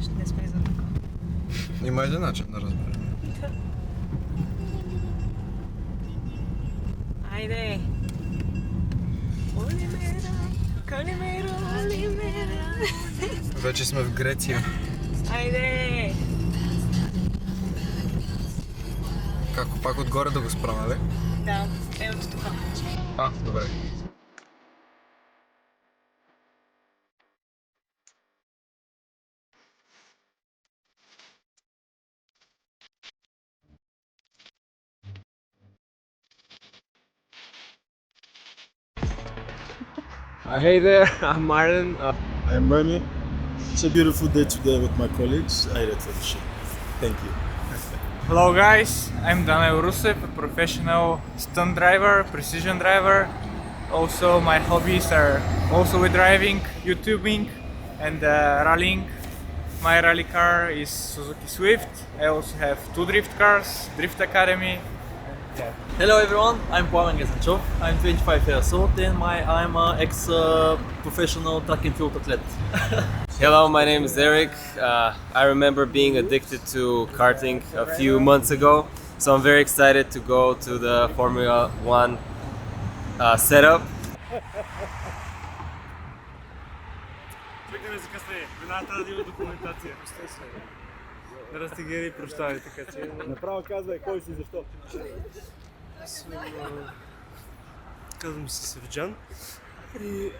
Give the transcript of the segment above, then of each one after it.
още не сме за такова. Има един начин да разберем. Айде! Олимера, Калимера, Олимера. Вече сме в Гърция. Айде! Како пак отгоре да го спраме, ли? Да, ето тук. Добре. Hey there, I'm Martin. I'm Remi. It's a beautiful day today with my colleagues. I headed for the ship. Thank you. Hello guys, I'm Daniel Rusef, a professional stunt driver, precision driver. Also my hobbies are also with driving, YouTubing and rallying. My rally car is Suzuki Swift. I also have 2 drift cars, Drift Academy. Hello everyone, I'm Pламen Газенчов. I'm 25 years old and I'm an ex-professional track and field athlete. Hello, my name is Eric. I remember being addicted to karting a few months ago, so I'm very excited to go to the Formula 1 setup. Чакаме за късне, миналата да има документация. Да разтегери прощави, така че... Направо казвай кой си, защо. Казвам се Севджан и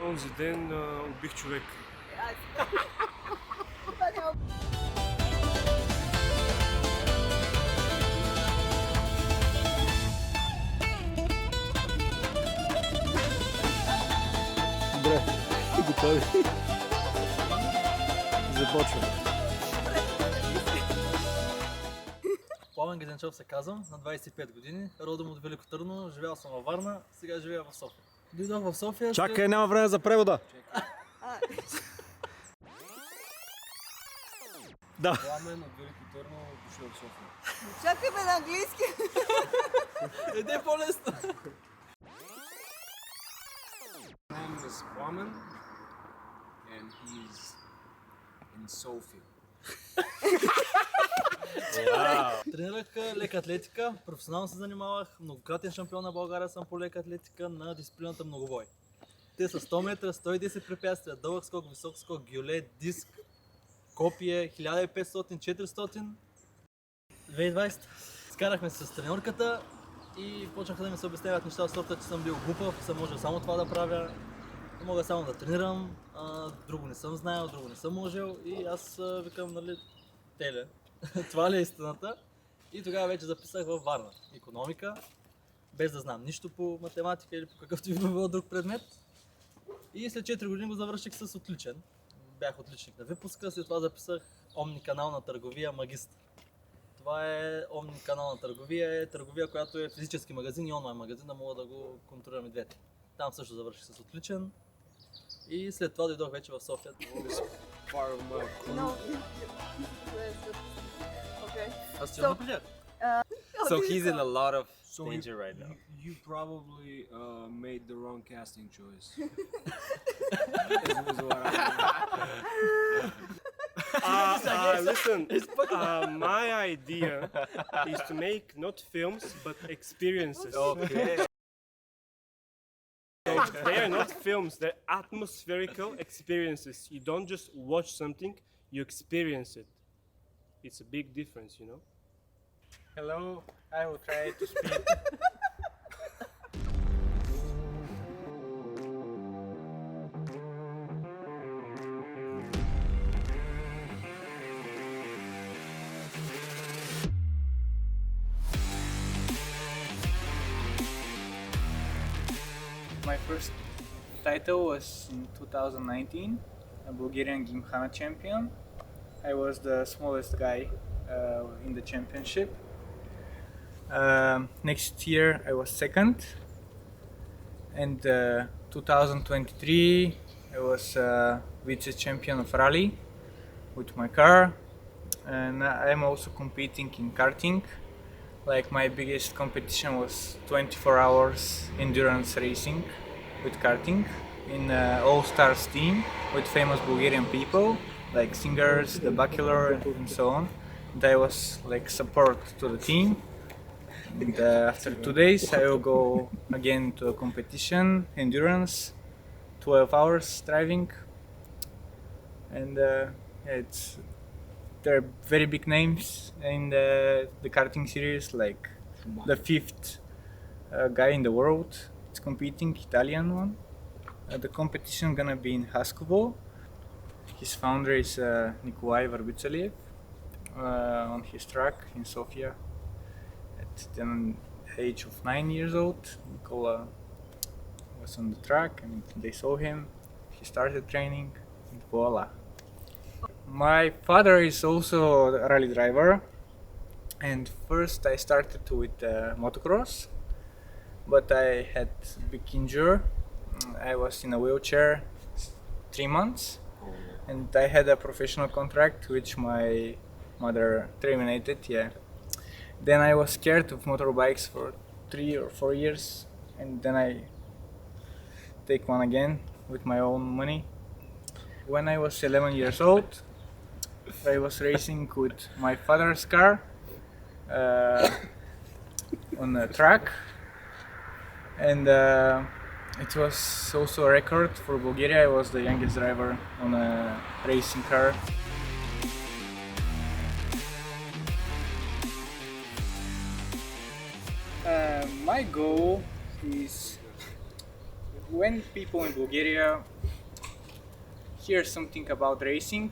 онзи ден убих човек. Добре, готови. Започваме. Пламен Газенчов се казвам, на 25 години, родом от Велико Търново, живял съм във Варна, сега живея в София. Дойдох в София... Чакай, няма време за превода. Да. Пламен от Велико Търново дошъл в София. Чакаме на английски. Иде по-лесно! His name is Pламен and he's in Sofia. Тренирах лека атлетика, професионално се занимавах, многократен шампион на България съм по лека атлетика на дисциплината многобой. Те са 100 метра, 110 препятствия, дълъг скок, висок скок, гюле, диск, копие, 1500-400. 2020 скарахме се с треньорката и почнаха да ми се обясняват неща от сорта, че съм бил глупав, съм можел само това да правя, мога само да тренирам, друго не съм знаел, друго не съм можел и аз викам, нали, теле, това ли е истината? И тогава вече записах във Варна икономика, без да знам нищо по математика или по какъвто и било друг предмет. И след 4 години го завърших с отличен. Бях отличник на випуска, след това записах омниканална търговия магистър. Това е омниканална търговия, е търговия, която е физически магазин и онлайн магазин, да мога да го контролирам и двете. Там също завърших с отличен. И след това дойдох вече в София. So he's in a lot of danger right now. You probably made the wrong casting choice. Listen, my idea is to make not films but experiences. Okay. So they are not films, they're atmospherical experiences. You don't just watch something, you experience it. It's a big difference, you know? Hello, I will try to speak. My first title was in 2019, a Bulgarian Gymkhana champion. I was the smallest guy in the championship. Next year I was second, and 2023 I was vice champion of rally with my car, and I'm also competing in karting. Like my biggest competition was 24 hours endurance racing with karting in all-stars team with famous Bulgarian people. like singers, the bachelor, and so on. And I was like support to the team. And after 2 days, I will go again to a competition, endurance, 12 hours driving, and there are very big names in the karting series, like the fifth guy in the world is competing, Italian one. The competition gonna be in Haskovo. His founder is Nikolai Varbytsaliev on his track in Sofia. At the age of 9 years old, Nikola was on the track and they saw him. He started training and voila. My father is also a rally driver, and first I started with motocross, but I had a big injury. I was in a wheelchair 3 months, and I had a professional contract which my mother terminated. Then I was scared of motorbikes for 3 or 4 years, and then I take one again with my own money. When I was 11 years old, I was racing with my father's car on a track, and it was also a record for Bulgaria. I was the youngest driver on a racing car. My goal is when people in Bulgaria hear something about racing,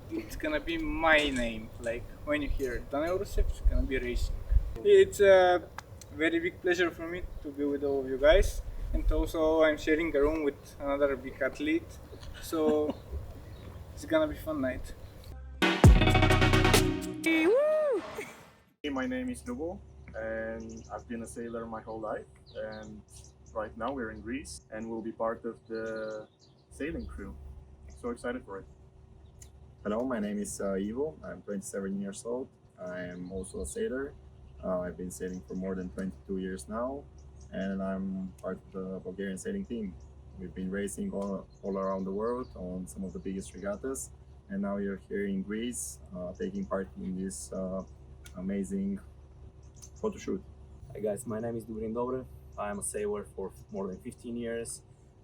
it's gonna be my name. Like when you hear Daniel Rusef, it's gonna be racing. It's a very big pleasure for me to be with all of you guys, and also I'm sharing a room with another big athlete, so it's gonna be fun night. My name is Lubo, and I've been a sailor my whole life, and right now we're in Greece and we'll be part of the sailing crew. So excited for it. Hello, my name is Ivo. I'm 27 years old. I am also a sailor. I've been sailing for more than 22 years now, and I'm part of the Bulgarian sailing team. We've been racing all around the world on some of the biggest regattas, and now we're here in Greece taking part in this amazing photo shoot. Hi guys, my name is Dobry Dobrev. I'm a sailor for more than 15 years.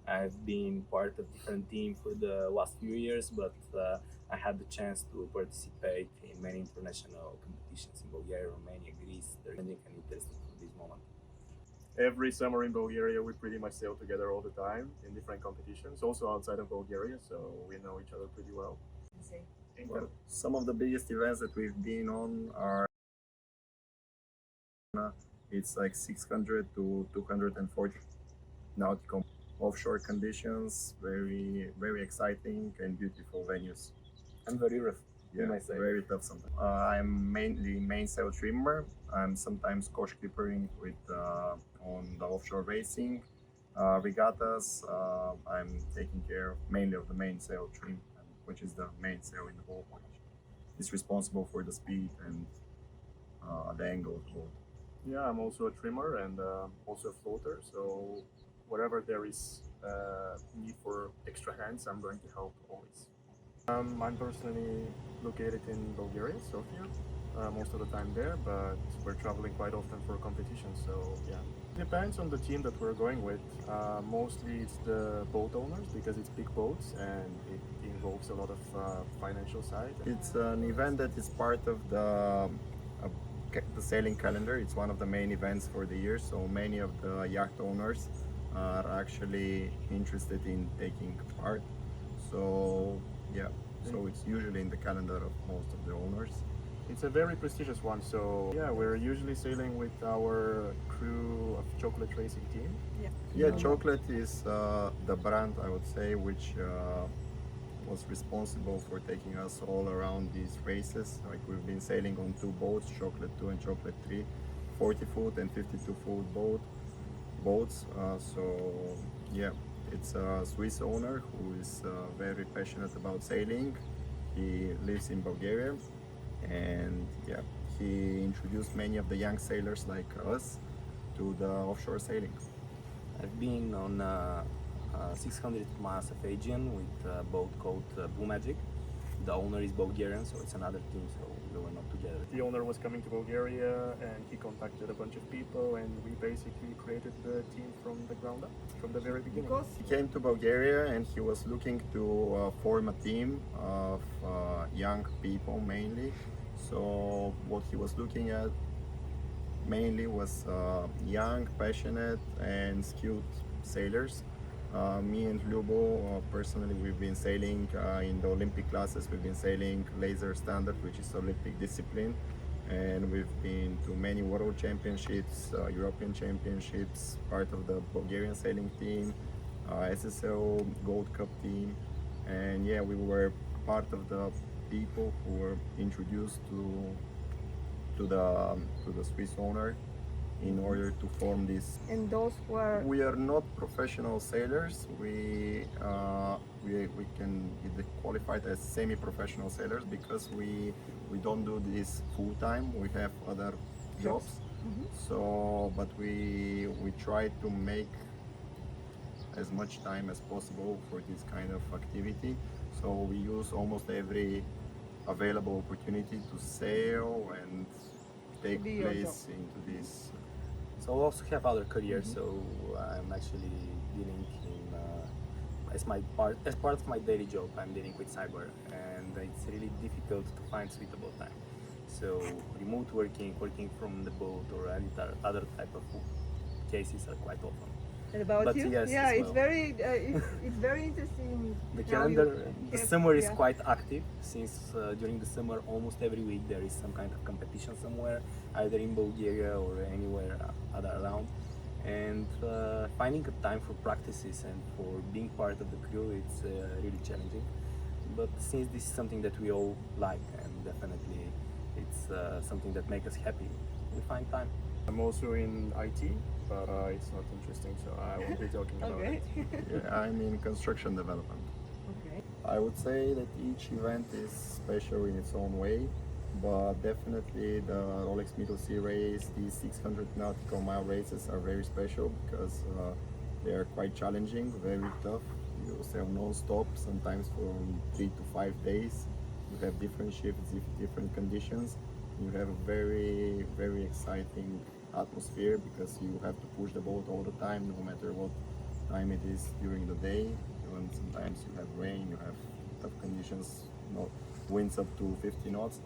I've been part of different teams for the last few years, but I had the chance to participate in many international competitions in Bulgaria, Romania, Greece. They're and interesting for this moment. Every summer in Bulgaria we pretty much sail together all the time in different competitions, also outside of Bulgaria, so we know each other pretty well. Well, some of the biggest events that we've been on are it's like 600 to 240 nautical offshore conditions, very exciting and beautiful venues. And very rough, you might say. Very tough sometimes. I'm mainly mainsail trimmer. I'm sometimes coach clippering with on the offshore racing regattas. I'm taking care mainly of the mainsail trim, which is the mainsail in the whole voyage. It's responsible for the speed and the angle of the boat. Yeah, I'm also a trimmer and also a floater, so wherever there is need for extra hands, I'm going to help always. I'm personally located in Bulgaria, Sofia, most of the time there, but we're traveling quite often for competitions, so yeah. Depends on the team that we're going with. Mostly it's the boat owners because it's big boats and it involves a lot of financial side. It's an event that is part of the sailing calendar. It's one of the main events for the year, so many of the yacht owners are actually interested in taking part. So yeah, so it's usually in the calendar of most of the owners. It's a very prestigious one, so yeah, we're usually sailing with our crew of chocolate racing team. Yeah, chocolate is the brand, I would say, which was responsible for taking us all around these races. Like we've been sailing on 2 boats, Chocolate 2 and Chocolate 3, 40-foot and 52-foot boats. So yeah, it's a Swiss owner who is very passionate about sailing. He lives in Bulgaria, and yeah, he introduced many of the young sailors like us to the offshore sailing. I've been on 600 miles of Aegean with a boat called Blue Magic. the owner is Bulgarian, so it's another team, so we were not together. The owner was coming to Bulgaria and he contacted a bunch of people and we basically created the team from the ground up, from the very beginning. Because he came to Bulgaria and he was looking to form a team of young people mainly. So what he was looking at mainly was young, passionate and skilled sailors. Me and Lubo, personally, we've been sailing in the Olympic classes. We've been sailing laser standard, which is Olympic discipline, and we've been to many world championships, European championships, part of the Bulgarian sailing team, SSL Gold Cup team, and yeah, we were part of the people who were introduced to the Swiss owner in order to form this. And those were... We are not professional sailors. We can be qualified as semi-professional sailors because we don't do this full time. We have other jobs. Mm-hmm. So, but we try to make as much time as possible for this kind of activity. So we use almost every available opportunity to sail and take place into this. So I also have other careers, so I'm actually dealing in, as part of my daily job, I'm dealing with cyber, and it's really difficult to find suitable time. So remote working from the boat or any other type of cases are quite often. And about But you? yes, Yeah, as it's well. it's very interesting. The how calendar, you the have- summer is yeah. quite active since during the summer almost every week there is some kind of competition somewhere, either in Bulgaria or anywhere other around. And finding a time for practices and for being part of the crew, it's really challenging. But since this is something that we all like and definitely it's something that makes us happy, we find time. I'm also in IT, but it's not interesting, so I won't be talking about Okay. it. Yeah, I'm in construction development. Okay. I would say that each event is special in its own way, but definitely the Rolex Middle Sea race, these 600 nautical mile races are very special because they are quite challenging, very tough. You sail non-stop, sometimes for 3 to 5 days. You have different shifts, different conditions. You have a very, very exciting atmosphere because you have to push the boat all the time, no matter what time it is during the day. And sometimes you have rain, you have tough conditions, winds up to 50 knots.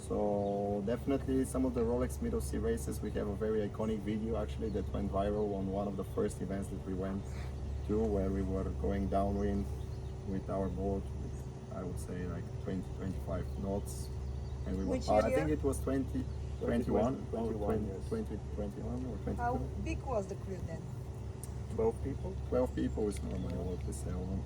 So definitely some of the Rolex Middle Sea races, we have a very iconic video actually that went viral on one of the first events that we went to, where we were going downwind with our boat with, I would say, like 20-25 knots. And we Which were, I year? think it was 2021 or 21, yes. 2021 or 22. How big was the crew then? 12 people. 12 people is normally what we sail on.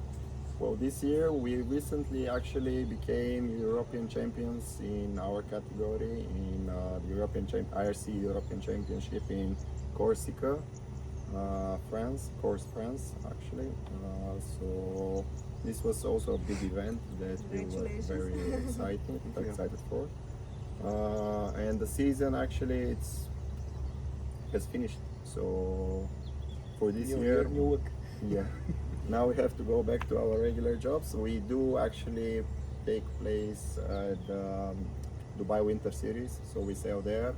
Well, this year we recently actually became European champions in our category in the IRC European Championship in Corsica, France, France actually. So this was also a big event that we were very excited for. And the season actually has finished. So for this year, yeah. Now we have to go back to our regular jobs. We do actually take place at the Dubai Winter Series, so we sail there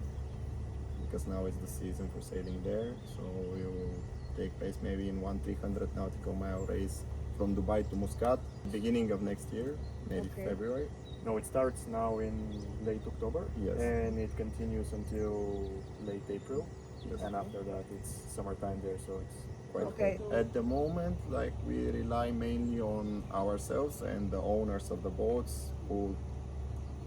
because now is the season for sailing there. So we will take place maybe in 300 nautical mile race from Dubai to Muscat, beginning of next year, maybe February. No, it starts now in late October, Yes. and it continues until late April. Yes. And after that, it's summertime there, so it's quite Okay. cold. At the moment, like we rely mainly on ourselves and the owners of the boats who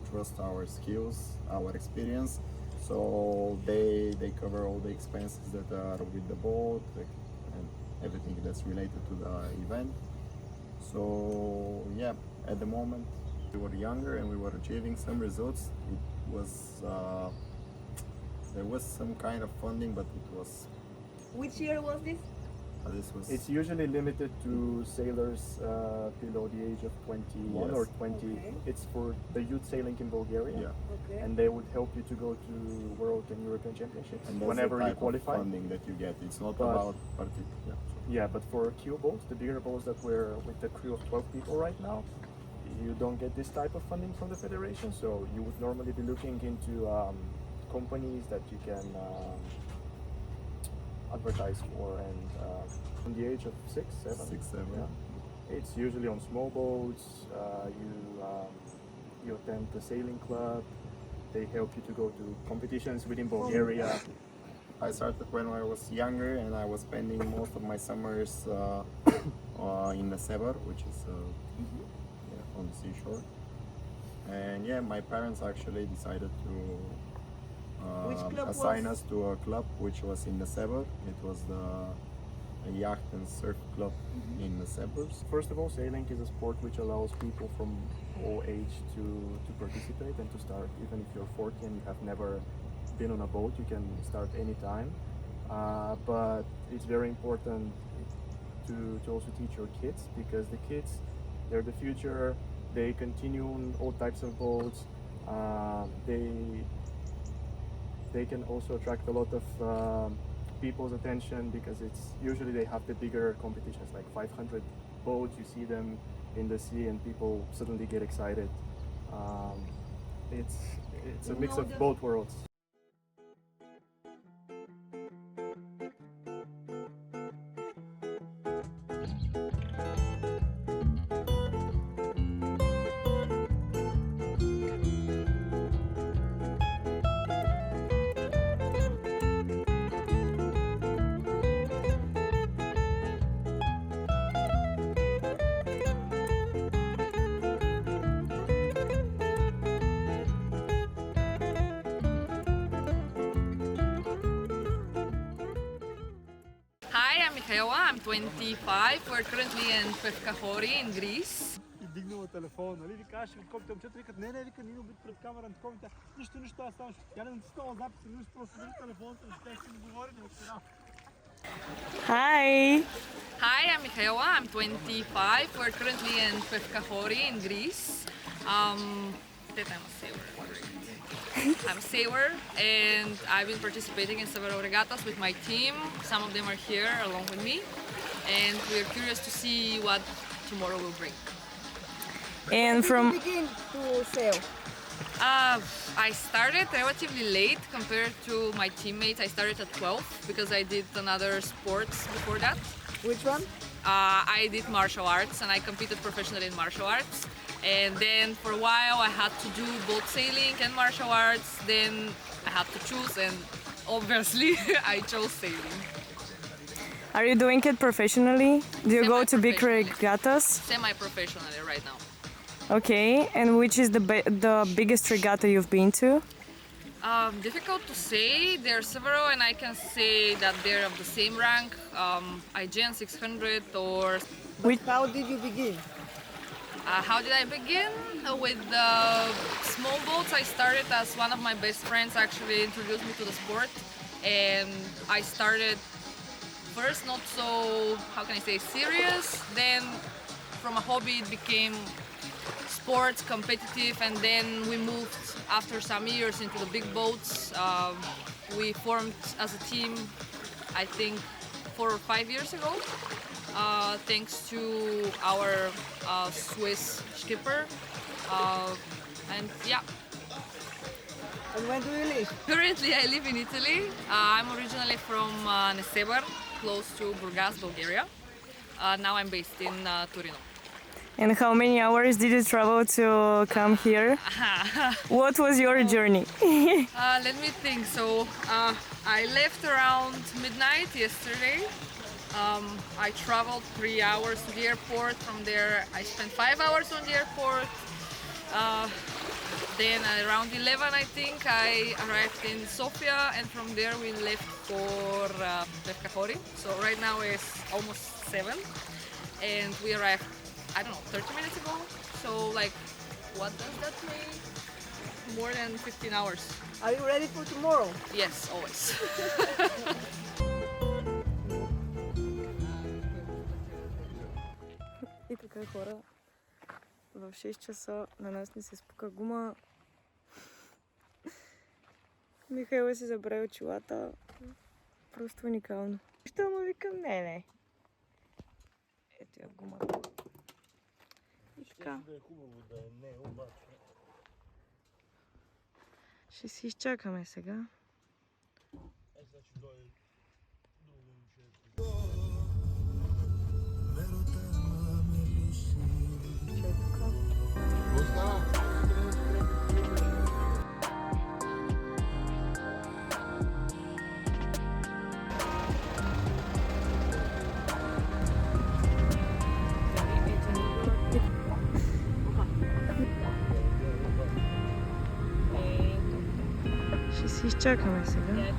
trust our skills, our experience. So they cover all the expenses that are with the boat and everything that's related to the event. So yeah, at the moment we were younger and we were achieving some results. It was there was some kind of funding, but it was Which year was this? this was It's usually limited to sailors below the age of 21 Yes. or 20. Okay. It's for the youth sailing in Bulgaria, yeah. Okay. and they would help you to go to World and European Championships And that's whenever the you type of qualify. funding that you get. It's not But- about particular. Yeah, but for Q boats, the bigger boats that we're with the crew of 12 people right now, you don't get this type of funding from the federation, so you would normally be looking into companies that you can advertise for, and from the age of 6, 7, 6, 7. Yeah. It's usually on small boats. You attend the sailing club. They help you to go to competitions within Bulgaria. I started when I was younger, and I was spending most of my summers in the Sever, which is on the seashore. And yeah, my parents actually decided to assign us to a club which was in the Sever. It was the yacht and surf club in the Severs. First of all, sailing is a sport which allows people from all age to participate and to start. Even if you're 40 and you have never been on a boat, you can start anytime. But it's very important to also teach your kids, because the kids, they're the future. They continue on all types of boats. They can also attract a lot of people's attention, because it's usually they have the bigger competitions, like 500 boats. You see them in the sea and people suddenly get excited. It's a mix of both worlds. Hi, I'm Mihаела. I'm 25. We're currently in Pevkahori in Greece. И дигнала телефон, нали? Викаш, такова, момчета викат, не, вика, Нино бит пред камера, такова, нищо, аз само ще тя не натискала записи, нищо, просто държи телефона, ще си ми говори, не вчера. Hi. Hi, I'm Mihаела. I'm 25. We're currently in Pevkahori in Greece. That I'm a sailor. I'm a sailor, and I've been participating in several regattas with my team. Some of them are here along with me, and we're curious to see what tomorrow will bring. And from begin to sail. I started relatively late compared to my teammates. I started at 12 because I did another sports before that. Which one? I did martial arts, and I competed professionally in martial arts. And then for a while I had to do both sailing and martial arts. Then I had to choose, and obviously I chose sailing. Are you doing it professionally? Do you go to big regattas? Semi-professionally right now. Okay, and which is the biggest regatta you've been to? Difficult to say. There are several, and I can say that they're of the same rank. IGN 600 or... How did you begin? How did I begin? With the small boats. I started as one of my best friends actually introduced me to the sport, and I started first not so, how can I say, serious. Then from a hobby it became sports, competitive, and then we moved after some years into the big boats. We formed as a team, I think 4 or 5 years ago. Thanks to our Swiss skipper, and yeah. And when do you live? Currently I live in Italy. I'm originally from Nesebar, close to Burgas, Bulgaria. Now I'm based in Torino. And how many hours did you travel to come here? What was your journey? Let me think. So I left around midnight yesterday. I traveled 3 hours to the airport. From there I spent 5 hours on the airport. Then around 11 I think I arrived in Sofia, and from there we left for Pevkahori. So right now it's almost 7, and we arrived, I don't know, 30 minutes ago. So like, what does that mean? More than 15 hours. Are you ready for tomorrow? Yes, always. И така, хора, в 6 часа на нас не се спука гума. Михаела си забрави очилата. Просто уникално. Що му викам? Не. Ето я гумата. И Така. Ще си изчакаме сега. Ще си изчакаме сега.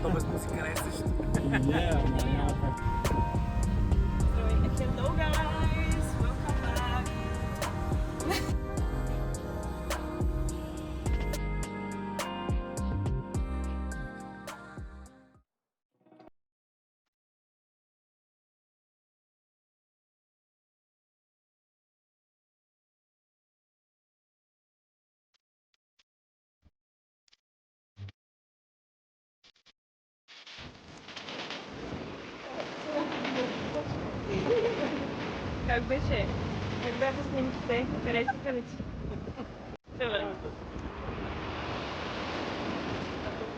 То без музика не е също. Hello guys, welcome back. Как беше? Как бяха снимките? Харесаха ли ти? Добре.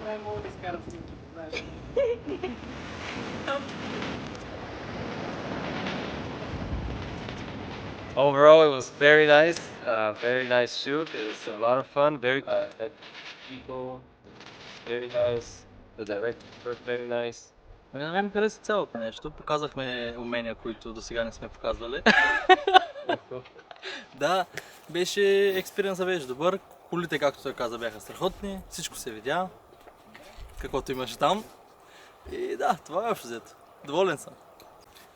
Не мога да изкарам снимки, знаеш. Overall, it was very nice shoot. It was a lot of fun. Very people, very nice. The director, very nice. На мен ми хареса цялото нещо. Показахме умения, които до сега не сме показвали. Да, експириенсът беше добър. Колите, както той каза, бяха страхотни. Всичко се видя. Каквото имаше там. И да, това е общо взето. Доволен съм.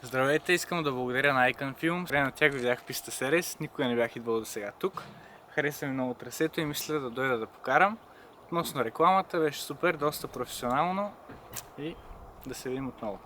Здравейте, искам да благодаря на Icon Film. Време на тях видях писта Серес, никога не бях идвал до сега тук. Хареса ми много трасето и мисля да дойда да покарам. Относно рекламата беше супер, доста професионално и да се видим отново.